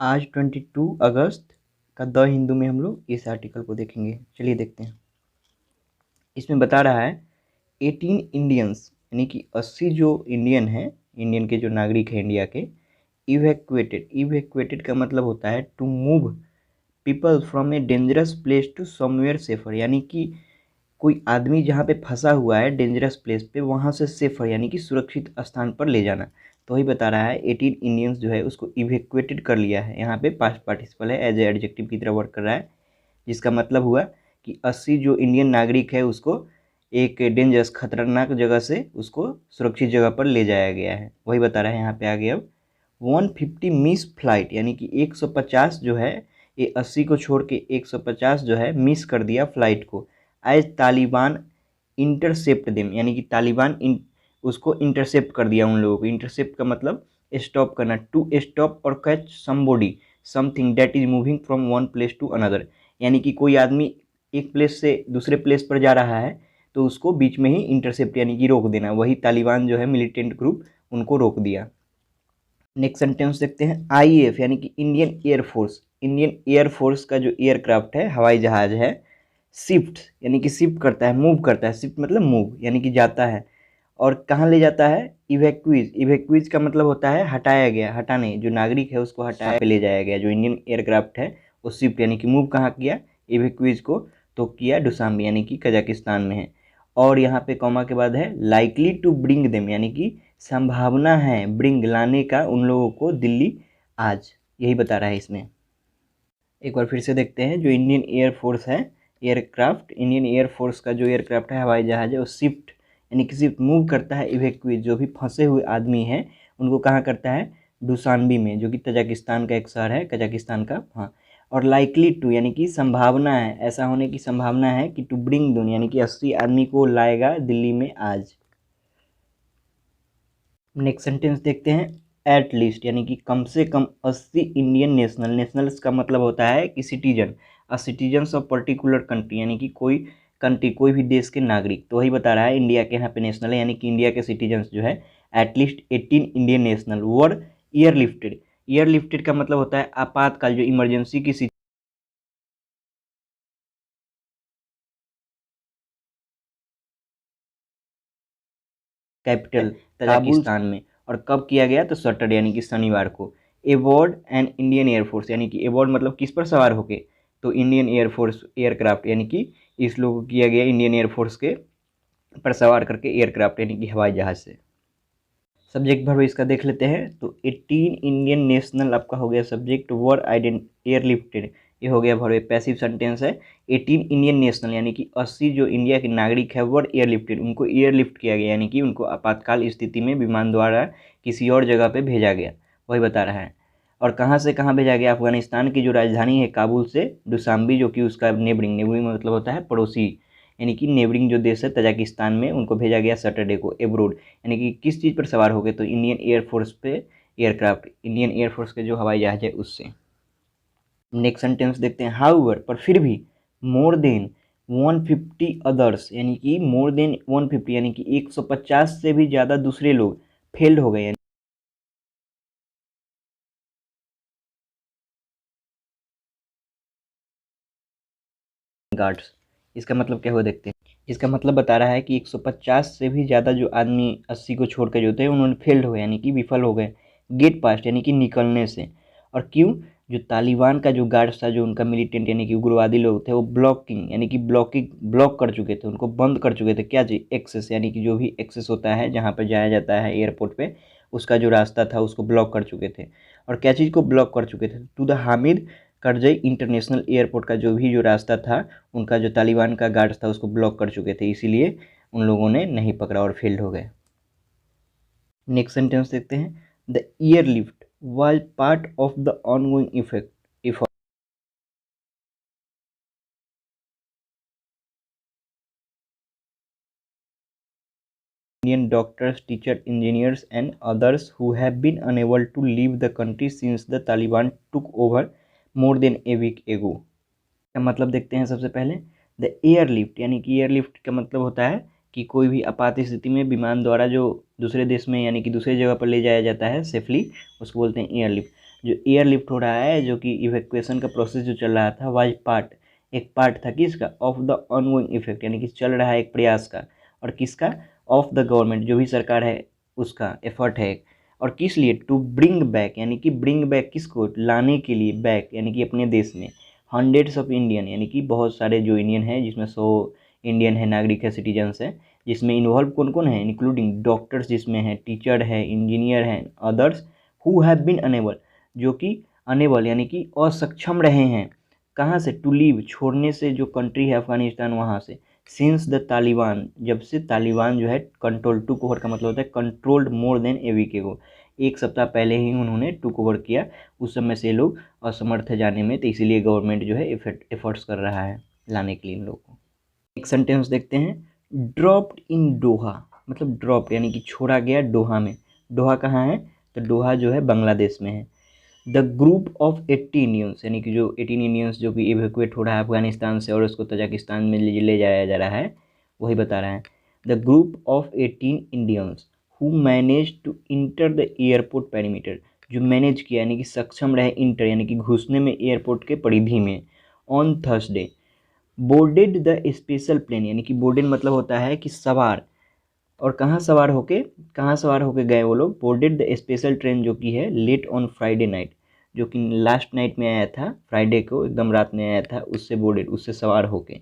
आज 22 अगस्त का द हिंदू में हम लोग इस आर्टिकल को देखेंगे। चलिए देखते हैं। इसमें बता रहा है 18 इंडियंस यानी कि 80 जो इंडियन हैं, इंडियन के जो नागरिक हैं इंडिया के, इवैक्यूएटेड का मतलब होता है to move people from a dangerous place to somewhere safer, यानी कि कोई आदमी जहाँ पे फंसा हुआ है डेंजरस प्लेस पे, वहाँ से सेफर यानी कि सुरक्षित स्थान पर ले जाना। तो वही बता रहा है 18 इंडियंस जो है उसको इवैक्यूएटेड कर लिया है। यहाँ पे पास्ट पार्टिसिपल है, एज ए एडजेक्टिव की तरह वर्क कर रहा है, जिसका मतलब हुआ कि 80 जो इंडियन नागरिक है उसको एक डेंजरस खतरनाक जगह से उसको सुरक्षित जगह पर ले जाया गया है। वही बता रहा है यहाँ पे आगे। अब 150 मिस फ्लाइट यानी कि 150 जो है, ये 80 को छोड़ के 150 जो है मिस कर दिया फ्लाइट को। एज तालिबान इंटरसेप्ट देम, यानी कि तालिबान उसको इंटरसेप्ट कर दिया उन लोगों को। इंटरसेप्ट का मतलब स्टॉप करना, टू स्टॉप और catch somebody something that is moving from one place to another, यानी कि कोई आदमी एक प्लेस से दूसरे प्लेस पर जा रहा है तो उसको बीच में ही इंटरसेप्ट यानी कि रोक देना। वही तालिबान जो है मिलिटेंट ग्रुप, उनको रोक दिया। नेक्स्ट सेंटेंस देखते हैं। आईएएफ यानी कि इंडियन एयरफोर्स, इंडियन एयरफोर्स का जो एयरक्राफ्ट है, हवाई जहाज है, शिफ्ट यानी कि शिफ्ट करता है, मूव करता है। शिफ्ट मतलब मूव यानी कि जाता है। और कहाँ ले जाता है? इवैक्यूज, इवैक्यूज का मतलब होता है हटाया गया, हटाने, जो नागरिक है उसको हटाया पे ले जाया गया। जो इंडियन एयरक्राफ्ट है वो शिफ्ट यानी कि मूव कहाँ किया? इवैक्यूज को तो किया दुशांबे यानी कि कजाकिस्तान में है। और यहाँ पे कॉमा के बाद है लाइकली टू ब्रिंग देम, यानी कि संभावना है ब्रिंग लाने का उन लोगों को दिल्ली आज, यही बता रहा है इसमें। एक बार फिर से देखते हैं। जो इंडियन एयरफोर्स है एयरक्राफ्ट, इंडियन एयरफोर्स का जो एयरक्राफ्ट है हवाई जहाज है, वो शिफ्ट यानी कि शिफ्ट मूव करता है इवैक्यूएट, जो भी फंसे हुए आदमी हैं उनको कहाँ करता है? दुशांबे में, जो कि तजाकिस्तान का एक शहर है, कजाकिस्तान का। हाँ। और लाइकली टू यानी कि संभावना है, ऐसा होने की संभावना है कि टू ब्रिंग दून यानी कि 80 आदमी को लाएगा दिल्ली में आज। नेक्स्ट सेंटेंस देखते हैं। एट लीस्ट यानी कि कम से कम 80 इंडियन नेशनल, नेशनल्स का मतलब होता है कि citizen, citizens of particular country यानी कि कोई कंट्री, कोई भी देश के नागरिक। तो वही बता रहा है इंडिया के यहाँ पे नेशनल है, यानी कि इंडिया के सिटीजन्स जो है एटलीस्ट 18 इंडियन नेशनल वर एयरलिफ्टेड। एयरलिफ्टेड का मतलब होता है आपातकाल, जो इमरजेंसी की कैपिटल तजाकिस्तान में। और कब किया गया? तो सैटरडे यानी कि शनिवार को। एबॉर्ड एंड इंडियन एयरफोर्स यानी कि एबॉर्ड मतलब किस पर सवार होके? तो इंडियन एयरफोर्स एयरक्राफ्ट यानी कि इस लोगों को किया गया इंडियन एयरफोर्स के पर सवार करके एयरक्राफ्ट यानी कि हवाई जहाज से। सब्जेक्ट वर्ब इसका देख लेते हैं। तो 18 इंडियन नेशनल आपका हो गया सब्जेक्ट, वर एयरलिफ्टेड ये हो गया वर्ब, पैसिव सेंटेंस है। 18 इंडियन नेशनल यानी कि 80 जो इंडिया के नागरिक है वर एयरलिफ्टेड, उनको एयरलिफ्ट किया गया यानी कि उनको आपातकाल स्थिति में विमान द्वारा किसी और जगह पे भेजा गया, वही बता रहा है। और कहाँ से कहाँ भेजा गया? अफगानिस्तान की जो राजधानी है काबुल से दुशांबे, जो कि उसका नेबरिंग मतलब होता है पड़ोसी, यानी कि नेबरिंग जो देश है तजाकिस्तान में, उनको भेजा गया सैटरडे को एब्रोड। यानी कि किस चीज़ पर सवार हो गए? तो इंडियन एयरफोर्स पे एयरक्राफ्ट, इंडियन एयरफोर्स के जो हवाई जहाज है उससे। नेक्स्ट सेंटेंस देखते हैं। हाउएवर पर फिर भी, मोर देन 150 अदर्स यानी कि मोर देन 150 यानी कि 150 से भी ज़्यादा दूसरे लोग फेल्ड हो गए गार्ड्स। इसका मतलब क्या हुआ देखते हैं। इसका मतलब बता रहा है कि 150 से भी ज़्यादा जो आदमी 80 को छोड़ कर जो थे उन्होंने फेल्ड हो यानी कि विफल हो गए गेट पास्ट यानी कि निकलने से। और क्यों? जो तालिबान का जो गार्ड्स था, जो उनका मिलिटेंट यानी कि उग्रवादी लोग थे, वो ब्लॉकिंग यानी कि ब्लॉक कर चुके थे, उनको बंद कर चुके थे। क्या चीज़? एक्सेस, यानी कि जो भी एक्सेस होता है जहाँ पर जाया जाता है एयरपोर्ट पे, उसका जो रास्ता था उसको ब्लॉक कर चुके थे। और क्या चीज़ को ब्लॉक कर चुके थे? To the Hamid Karzai international airport का जो रास्ता था, उनका जो तालिबान का गार्ड था उसको ब्लॉक कर चुके थे, इसीलिए उन लोगों ने नहीं पकड़ा और फेल्ड हो गए। नेक्स्ट सेंटेंस देखते हैं। The airlift was part of the ongoing effect Indian doctors, teachers, engineers and others who have been unable to leave the country since the Taliban took over more than a week ago। का मतलब देखते हैं सबसे पहले। The airlift यानी कि airlift का मतलब होता है कि कोई भी आपात स्थिति में विमान द्वारा जो दूसरे देश में यानी कि दूसरी जगह पर ले जाया जाता है सेफली, उसको बोलते हैं एयरलिफ्ट। जो एयरलिफ्ट हो रहा है, जो कि इवैक्यूएशन का प्रोसेस जो चल रहा था, वाज पार्ट, एक पार्ट था किसका, ऑफ द ऑनगोइंग इफेक्ट, यानी कि चल रहा है एक प्रयास का, और किसका, ऑफ द गवर्नमेंट, जो भी सरकार है उसका एफर्ट है। और किस लिए, टू ब्रिंग बैक, यानी कि ब्रिंग बैक किसको, लाने के लिए, बैक यानी कि अपने देश में, हंड्रेड्स ऑफ इंडियन, यानी कि बहुत सारे जो इंडियन हैं, जिसमें 100 इंडियन है, नागरिक है, सिटीजन्स है, जिसमें इन्वॉल्व कौन कौन है, इंक्लूडिंग डॉक्टर्स जिसमें है, टीचर है, इंजीनियर हैं, others who have been unable, जो कि अनेबल यानी कि असक्षम रहे हैं, कहाँ से, टू लीव, छोड़ने से, जो कंट्री है अफगानिस्तान वहाँ से, सिंस द तालिबान, जब से तालिबान जो है कंट्रोल, टू ओवर का मतलब होता है controlled more than a week एगो, एक सप्ताह पहले ही उन्होंने टुक ओवर किया, उस समय से लोग असमर्थ है जाने में, तो इसीलिए गवर्नमेंट जो है एफर्ट्स कर रहा है लाने के लिए इन लोगों को। एक सेंटेंस देखते हैं, ड्रॉप्ड इन डोहा, मतलब ड्रॉप यानी कि छोड़ा गया डोहा में, डोहा कहाँ है, तो डोहा जो है बांग्लादेश में है। द ग्रुप ऑफ 80 इंडियंस, यानी कि जो 18 इंडियंस जो कि इवेक्यूएट हो रहा है अफगानिस्तान से और उसको तजाकिस्तान में ले जाया जा रहा है, वही बता रहा है। The group of 18 Indians who manage to enter the airport perimeter, जो मैनेज किया यानी कि सक्षम रहे इंटर यानी कि घुसने में एयरपोर्ट के परिधि में, on Thursday boarded the special plane, यानी कि बोर्डेड मतलब होता है कि सवार, और कहाँ सवार होके गए वो लोग, बोर्डेड द स्पेशल ट्रेन, जो कि है लेट ऑन फ्राइडे नाइट, जो कि लास्ट नाइट में आया था, फ्राइडे को एकदम रात में आया था, उससे बोर्डेड, उससे सवार होके,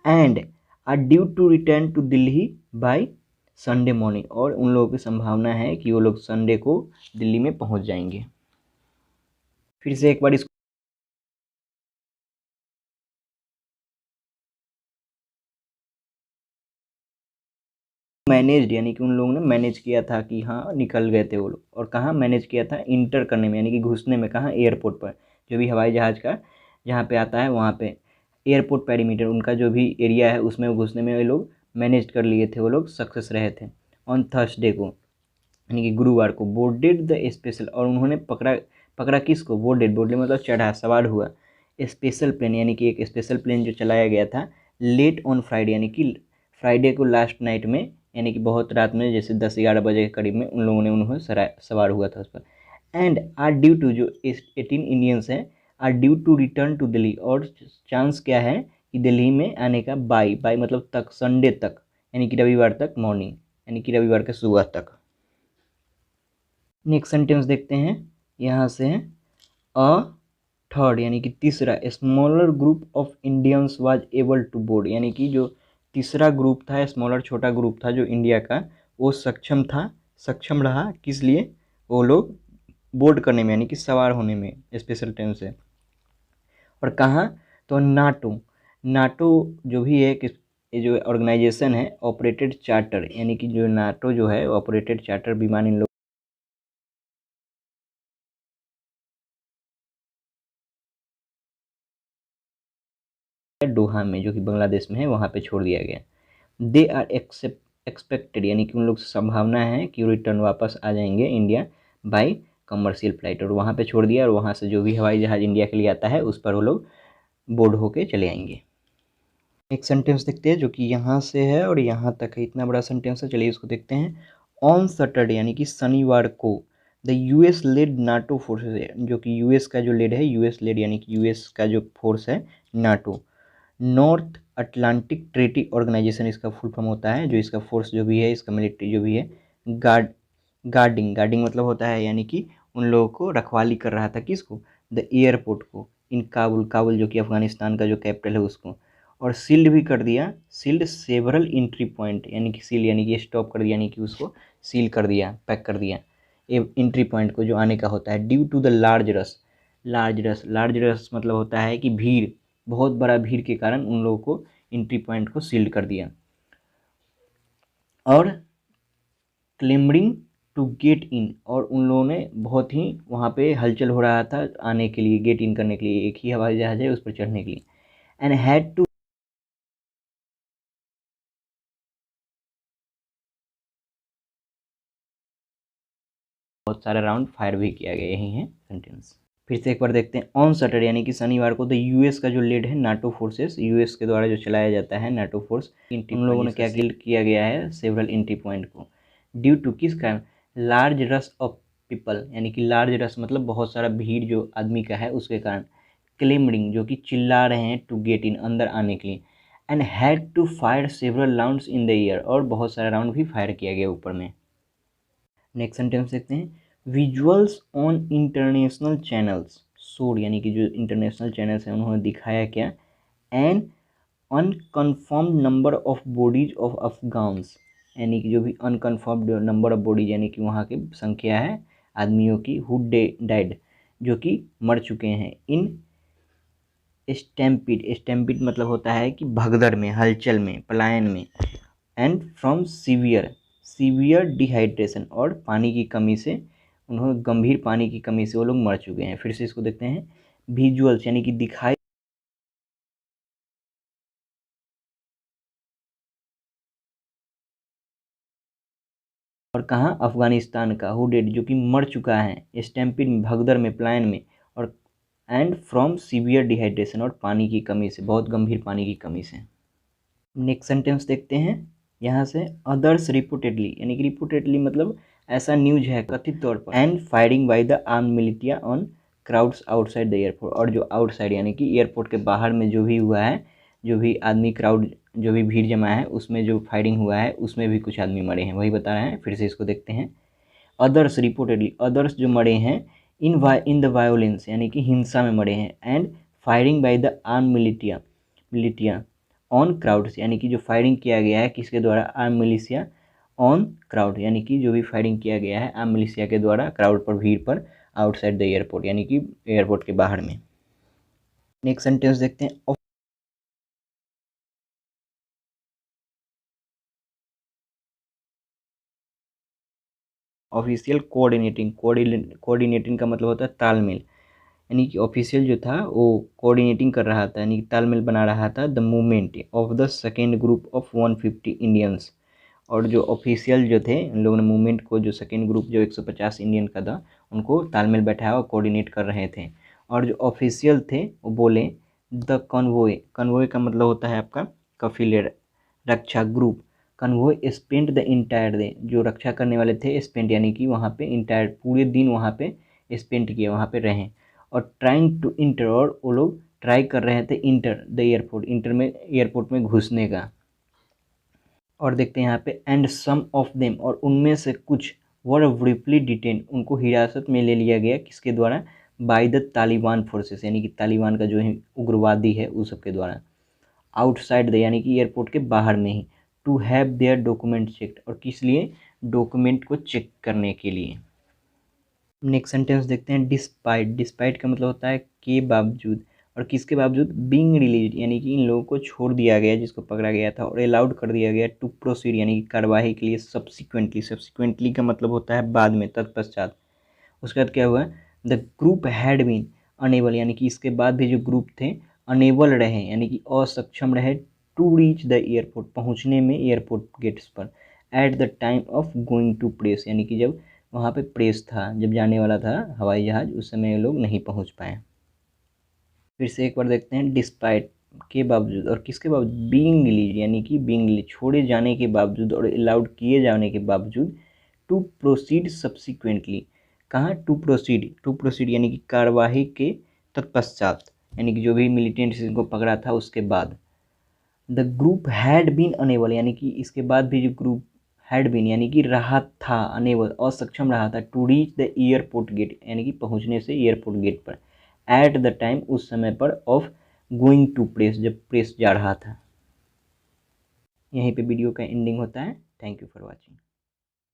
and are due to return to Delhi by Sunday morning, और उन लोगों की संभावना है कि वो लोग संडे को दिल्ली में पहुंच जाएंगे। फिर से एक बार इसको मैनेज्ड, यानी कि उन लोगों ने मैनेज किया था कि हाँ निकल गए थे वो लोग, और कहाँ मैनेज किया था, इंटर करने में यानी कि घुसने में, कहाँ, एयरपोर्ट पर, जो भी हवाई जहाज़ का जहाँ पे आता है वहाँ पे, एयरपोर्ट पेरीमीटर उनका जो भी एरिया है उसमें घुसने में ये लोग मैनेज कर लिए थे, वो लोग सक्सेस रहे थे। ऑन थर्सडे को यानी कि गुरुवार को, बोर्डेड द स्पेशल, और उन्होंने पकड़ा किसको, बोर्डेड, बोर्डेड मतलब चढ़ा, सवार हुआ, स्पेशल प्लेन, यानी कि एक स्पेशल प्लेन जो चलाया गया था, लेट ऑन फ्राइडे, यानी कि फ्राइडे को लास्ट नाइट में, यानी कि बहुत रात में, जैसे 10-11 बजे के करीब में उन लोगों ने उन्होंने सवार हुआ था उस पर। एंड आर ड्यू टू, जो 18 इंडियंस हैं, are due to return to Delhi, और चांस क्या है कि दिल्ली में आने का, बाई मतलब तक, संडे तक, यानी कि रविवार तक मॉर्निंग, यानी कि रविवार के सुबह तक। नेक्स्ट सेंटेंस देखते हैं, यहाँ से है, अ थर्ड यानी कि तीसरा, smaller group of Indians was able to board, यानी कि जो तीसरा ग्रुप था, स्मॉलर छोटा ग्रुप था जो इंडिया का, वो सक्षम रहा, किस लिए, वो लोग बोर्ड करने में यानी कि सवार होने में स्पेशल ट्रेन से, और कहाँ, तो नाटो, नाटो जो भी है कि ये जो ऑर्गेनाइजेशन है, ऑपरेटेड चार्टर, यानी कि जो नाटो जो है ऑपरेटेड चार्टर विमान इन लोग डोहा में, जो कि बांग्लादेश में है, वहाँ पे छोड़ दिया गया। दे आर एक्सपेक्टेड, यानी कि उन लोग से संभावना है कि रिटर्न वापस आ जाएंगे इंडिया बाय कमर्शियल फ्लाइट, और वहाँ पे छोड़ दिया, और वहाँ से जो भी हवाई जहाज़ इंडिया के लिए आता है उस पर वो लोग बोर्ड होके चले आएंगे। एक सेंटेंस देखते हैं जो कि यहाँ से है और यहाँ तक है, इतना बड़ा सेंटेंस है, चलिए इसको देखते हैं। ऑन सैटरडे यानी कि शनिवार को, the US led NATO forces है, जो कि यूएस का जो लेड है, यूएस लेड यानी कि यूएस का जो फोर्स है NATO, North Atlantic Treaty Organization इसका फुल फॉर्म होता है, जो इसका फोर्स जो भी है, इसका मिलिट्री जो भी है, गार्डिंग मतलब होता है, यानी कि उन लोगों को रखवाली कर रहा था, किसको, द एयरपोर्ट को, इन काबुल जो कि अफगानिस्तान का जो कैपिटल है उसको, और सील्ड भी कर दिया, सील्ड सेवरल एंट्री पॉइंट, यानी कि सील यानी कि स्टॉप कर दिया, यानी कि उसको सील कर दिया, पैक कर दिया एंट्री पॉइंट को जो आने का होता है, ड्यू टू द लार्ज रस मतलब होता है कि भीड़, बहुत बड़ा भीड़ के कारण उन लोगों को एंट्री पॉइंट को सील्ड कर दिया, और क्लेमरिंग टू गेट इन, और उन लोगों ने बहुत ही वहाँ पे हलचल हो रहा था आने के लिए, गेट इन करने के लिए, एक ही हवाई जहाज है उस पर चढ़ने के लिए, एंड हैड टू, बहुत सारे राउंड फायर भी किया गया, यही है सेंटेंस। फिर से एक बार देखते हैं, ऑन सैटरडे यानी कि शनिवार को, द यूएस का जो लीड है नाटो फोर्सेस, यूएस के द्वारा जो चलाया जाता है नाटो फोर्स, उन लोगों ने क्या किया गया है, सेवरल एंट्री पॉइंट को, ड्यू टू किस कारण, लार्ज रश ऑफ पीपल यानी कि लार्ज रश मतलब बहुत सारा भीड़ जो आदमी का है उसके कारण, क्लेमरिंग जो कि चिल्ला रहे हैं टू गेट इन अंदर आने के लिए, and had to fire several rounds in the air और बहुत सारे राउंड भी फायर किया गया ऊपर में। नेक्स्ट सेंटेंस देखते हैं, visuals on international channels showed यानी कि जो इंटरनेशनल चैनल्स हैं उन्होंने दिखाया क्या, an unconfirmed number of bodies of Afghans यानी कि जो भी अनकन्फर्म्ड नंबर ऑफ बॉडीज यानी कि वहाँ की संख्या है आदमियों की, हु डाइड जो कि मर चुके हैं, इन स्टैम्पिड, स्टैम्पिड मतलब होता है कि भगदड़ में, हलचल में, पलायन में, एंड फ्रॉम सीवियर डिहाइड्रेशन और पानी की कमी से, उन्होंने गंभीर पानी की कमी से वो लोग मर चुके हैं। फिर से इसको देखते हैं, विजुअल्स यानी कि दिखाई, और कहाँ, अफगानिस्तान का, हु डेड जो कि मर चुका है, स्टैम्पिड में भगदड़ में, पलायन में, और एंड फ्रॉम सीवियर डिहाइड्रेशन और पानी की कमी से, बहुत गंभीर पानी की कमी से। नेक्स्ट सेंटेंस देखते हैं यहाँ से, अदर्स रिपोर्टेडली यानी कि रिपोर्टेडली मतलब ऐसा न्यूज है कथित तौर पर, and firing by the arm militia on crowds outside the airport, और जो आउटसाइड यानी कि एयरपोर्ट के बाहर में जो भी हुआ है, जो भी आदमी क्राउड जो भी भीड़ जमा है उसमें जो फायरिंग हुआ है उसमें भी कुछ आदमी मरे हैं, वही बता रहे हैं। फिर से इसको देखते हैं, अदर्स रिपोर्टेडली, अदर्स जो मरे हैं, इन द वायोलेंस यानी कि हिंसा में मरे हैं, and firing by the arm militia on crowds यानी कि जो फायरिंग किया गया है किसके द्वारा, आर्म मिलिशिया ऑन क्राउड यानी कि जो भी फायरिंग किया गया है आर्म मिलिशिया के द्वारा क्राउड पर, भीड़ पर, आउटसाइड द एयरपोर्ट यानी कि एयरपोर्ट के बाहर में। नेक्स्ट सेंटेंस देखते हैं, ऑफिशियल कोऑर्डिनेटिंग का मतलब होता है तालमेल, यानी कि ऑफिशियल जो था वो कोऑर्डिनेटिंग कर रहा था यानी कि तालमेल बना रहा था the movement of the second group of 150 Indians, और जो ऑफिशियल जो थे उन लोगों ने मूवमेंट को, जो सेकेंड ग्रुप जो 150 इंडियन का था उनको तालमेल बैठाया और कोऑर्डिनेट कर रहे थे, और जो ऑफिशियल थे वो बोले द कन्वॉय, कन्वॉय का मतलब होता है आपका कफिले, रक्षा group, convoy spent the entire day, जो रक्षा करने वाले थे स्पेंट यानी कि वहाँ पे इंटायर पूरे दिन वहाँ पे स्पेंट किए, वहाँ पे रहें, और ट्राइंग टू इंटर, और वो लोग ट्राई कर रहे थे इंटर द एयरपोर्ट, इंटर में एयरपोर्ट में घुसने का। और देखते हैं यहाँ पे, एंड सम ऑफ देम, और उनमें से कुछ, वर ब्रीफली डिटेन, उनको हिरासत में ले लिया गया किसके द्वारा, बाय द तालिबान फोर्सेस यानी कि तालिबान का जो है उग्रवादी है उस सब के द्वारा, आउटसाइड द यानी कि एयरपोर्ट के बाहर में ही, to have their document check, और किस लिए, डॉक्यूमेंट को चेक करने के लिए। नेक्स्ट सेंटेंस देखते हैं, डिस्पाइट, डिस्पाइट का मतलब होता है के बावजूद, और किसके बावजूद, बीइंग रिलीज यानी कि इन लोगों को छोड़ दिया गया जिसको पकड़ा गया था, और अलाउड कर दिया गया टू प्रोसीड यानी कि कार्यवाही के लिए, सब्सिक्वेंटली, सब्सिक्वेंटली का मतलब होता है बाद में, तत्पश्चात। उसके बाद क्या हुआ, the group had been unable यानी कि इसके बाद भी जो ग्रुप थे अनेबल रहे यानी कि असक्षम रहे, टू रीच द एयरपोर्ट, पहुंचने में एयरपोर्ट गेट्स पर, at the time of going to press यानी कि जब वहाँ पे प्रेस था, जब जाने वाला था हवाई जहाज़, उस समय ये लोग नहीं पहुँच पाए। फिर से एक बार देखते हैं, डिस्पाइट के बावजूद, और किसके बावजूद, बीइंग रिलीज यानी कि बीइंग रिलीज छोड़े जाने के बावजूद और अलाउड किए जाने के बावजूद, टू प्रोसीड सब्सिक्वेंटली, कहाँ, टू प्रोसीड यानी कि कार्यवाही के तत्पश्चात यानी कि जो भी मिलिटेंट्स इनको पकड़ा था उसके बाद, the group had been unable यानी कि इसके बाद भी जो ग्रुप हैड बीन यानी कि रहा था, अनेबल असक्षम रहा था, to reach the airport gate यानी कि पहुंचने से एयरपोर्ट गेट पर, एट द टाइम उस समय पर, ऑफ गोइंग टू प्रेस जब प्रेस जा रहा था। यहीं पे वीडियो का एंडिंग होता है। Thank you for watching.